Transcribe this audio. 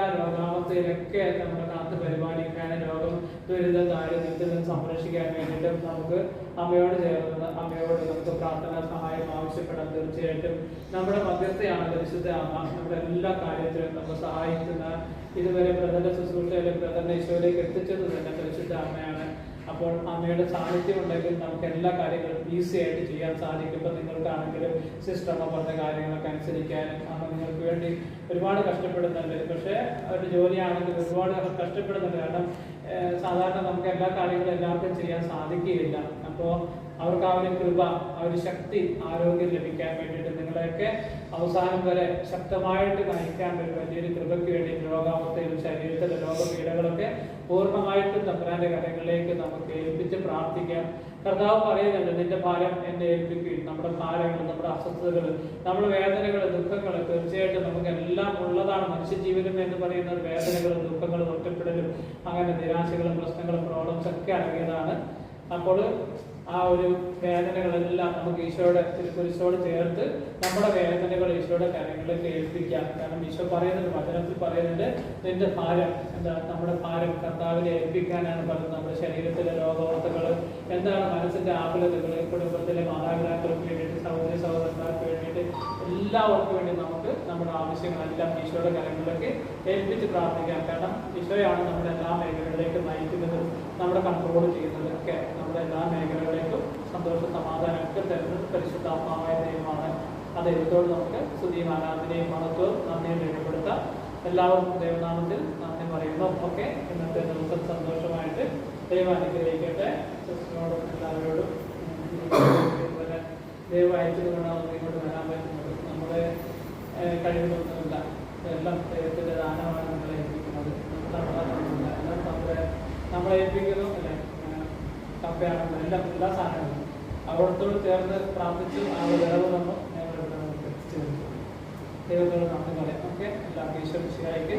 എല്ലാ രോഗാവസ്ഥയിലൊക്കെ നമ്മുടെ കാത്ത് പരിപാലിക്കാനും രോഗം ദുരിത ദാരിദ്ര്യത്തിൽ നിന്ന് സംരക്ഷിക്കാൻ വേണ്ടിയിട്ടും നമുക്ക് അമ്മയോട് ചേർന്ന് അമ്മയോട് നമുക്ക് പ്രാർത്ഥനാ സഹായം ആവശ്യപ്പെടാം. തീർച്ചയായിട്ടും നമ്മുടെ മധ്യസ്ഥയാണ് പരിശുദ്ധ അമ്മ. നമ്മുടെ എല്ലാ കാര്യത്തിലും നമ്മൾ സഹായിക്കുന്ന, ഇതുവരെ ബ്രദറിന്റെ ശുശ്രൂഷയിലും ബ്രദറിനെ ഈശോയിലേക്ക് എത്തിച്ചത് തന്നെ പരിശുദ്ധ അമ്മയാണ്. അപ്പോൾ അമ്മയുടെ സാന്നിധ്യം ഉണ്ടെങ്കിൽ നമുക്ക് എല്ലാ കാര്യങ്ങളും ഈസി ആയിട്ട് ചെയ്യാൻ സാധിക്കും. ഇപ്പം നിങ്ങൾക്കാണെങ്കിലും സിസ്റ്റർ അമ്മ പറഞ്ഞ കാര്യങ്ങളൊക്കെ അനുസരിക്കാനും അമ്മ നിങ്ങൾക്ക് വേണ്ടി ഒരുപാട് കഷ്ടപ്പെടുന്നുണ്ട്. പക്ഷേ അവരുടെ ജോലിയാണെങ്കിൽ ഒരുപാട് കഷ്ടപ്പെടുന്നുണ്ട്. കാരണം സാധാരണ നമുക്ക് എല്ലാ കാര്യങ്ങളും എല്ലാവർക്കും ചെയ്യാൻ സാധിക്കുകയില്ല. അപ്പോൾ അവർക്ക് ആ ഒരു കൃപ, ആ ഒരു ശക്തി, ആരോഗ്യം ലഭിക്കാൻ വേണ്ടിയിട്ട് നിങ്ങളെയൊക്കെ അവസാനം വരെ ശക്തമായിട്ട് നയിക്കാൻ ഒരു വലിയൊരു കൃപയ്ക്ക് വേണ്ടി രോഗാവസ്ഥയിലും ശരീരത്തിലെ രോഗപീഠകളൊക്കെ പൂർണ്ണമായിട്ടും തമ്പുരാന്റെ കരങ്ങളിലേക്ക് നമുക്ക് ഏൽപ്പിച്ച് പ്രാർത്ഥിക്കാം. കർത്താവ് പറയുന്നുണ്ട്, നിന്റെ ഭാരം എന്നെ ഏൽപ്പിക്കുകയും. നമ്മുടെ ഭാരങ്ങൾ, നമ്മുടെ അസ്വസ്ഥതകൾ, നമ്മുടെ വേദനകൾ, ദുഃഖങ്ങൾ തീർച്ചയായിട്ടും നമുക്ക് എല്ലാം ഉള്ളതാണ്. മനുഷ്യജീവനം എന്ന് പറയുന്നത് വേദനകളും ദുഃഖങ്ങളും ഒറ്റപ്പെടലും അങ്ങനെ നിരാശകളും പ്രശ്നങ്ങളും പ്രോബ്ലംസ് ഒക്കെ അടങ്ങിയതാണ്. അപ്പോൾ ആ ഒരു വേദനകളെല്ലാം നമുക്ക് ഈശോയുടെ തിരുക്കുരിശോട് ചേർത്ത് നമ്മുടെ വേദനകൾ ഈശോയുടെ കരങ്ങളിലേക്ക് ഏൽപ്പിക്കാം. കാരണം ഈശോ പറയുന്നുണ്ട്, വചനത്തിൽ പറയുന്നുണ്ട്, നിന്റെ ഭാരം നമ്മുടെ ഭാരം കർത്താവിനെ ഏൽപ്പിക്കാനാണ് പറയുന്നത്. നമ്മുടെ ശരീരത്തിലെ രോഗാവസ്ഥകൾ എന്താണ്, മനസ്സിന്റെ ആകുലതകൾ, കുടുംബത്തിലെ മാതാപിതാക്കൾക്ക് വേണ്ടിയിട്ട്, സഹോദരി സഹോദരന്മാർക്ക് വേണ്ടിയിട്ട്, എല്ലാവർക്കും വേണ്ടി നമുക്ക് നമ്മുടെ ആവശ്യങ്ങളെല്ലാം ഈശോയുടെ കരങ്ങളിലേക്ക് ഏൽപ്പിച്ച് പ്രാർത്ഥിക്കാം. കാരണം ഈശോയാണ് നമ്മുടെ എല്ലാ മേഖലകളിലേക്കും നയിക്കുന്നതും നമ്മുടെ കൺട്രോൾ ചെയ്യുന്നതൊക്കെ. നമ്മുടെ എല്ലാ മേഖലകളിലേക്കും സന്തോഷ സമാധാനമൊക്കെ തരുന്നത് പരിശുദ്ധാത്മാവായ ദൈവമാണ്. ആ ദൈവത്തോട് നമുക്ക് സ്തുതിയും ആരാധനയും മഹത്വവും നന്ദിയും രേഖപ്പെടുത്താം. എല്ലാവർക്കും ദൈവനാമത്തിൽ നന്ദി പറയുന്നു. ഓക്കെ, ഇന്നത്തെ ദിവസം സന്തോഷമായിട്ട് ദൈവം അനുഗ്രഹിക്കട്ടെ. സിസ്റ്ററിനോടും എല്ലാവരോടും ദൈവം അയച്ചതുകൊണ്ടാണ് നമുക്ക് ഇങ്ങോട്ട് വരാൻ പറ്റുന്നത്. നമ്മുടെ കഴിവുകളൊന്നുമില്ല, എല്ലാം ദൈവത്തിൻ്റെ ദാനമാണ് നമ്മളെ ഏൽപ്പിക്കുന്നത്. നമ്മളെ ഏൽപ്പിക്കുന്നു അല്ലേ, കപ്പയാണെന്ന് എല്ലാ സാധനങ്ങളും അവിടത്തോട് ചേർന്ന് പ്രാർത്ഥിച്ചു ആ വിളവ് നമ്മൾ ഞങ്ങളിവിടെ നമുക്ക് എത്തിച്ചു. ദൈവത്തോട് നന്ദി പറയാം. ഓക്കെ, എല്ലാവർക്കും ഈശ്വര ശരിയായിട്ട്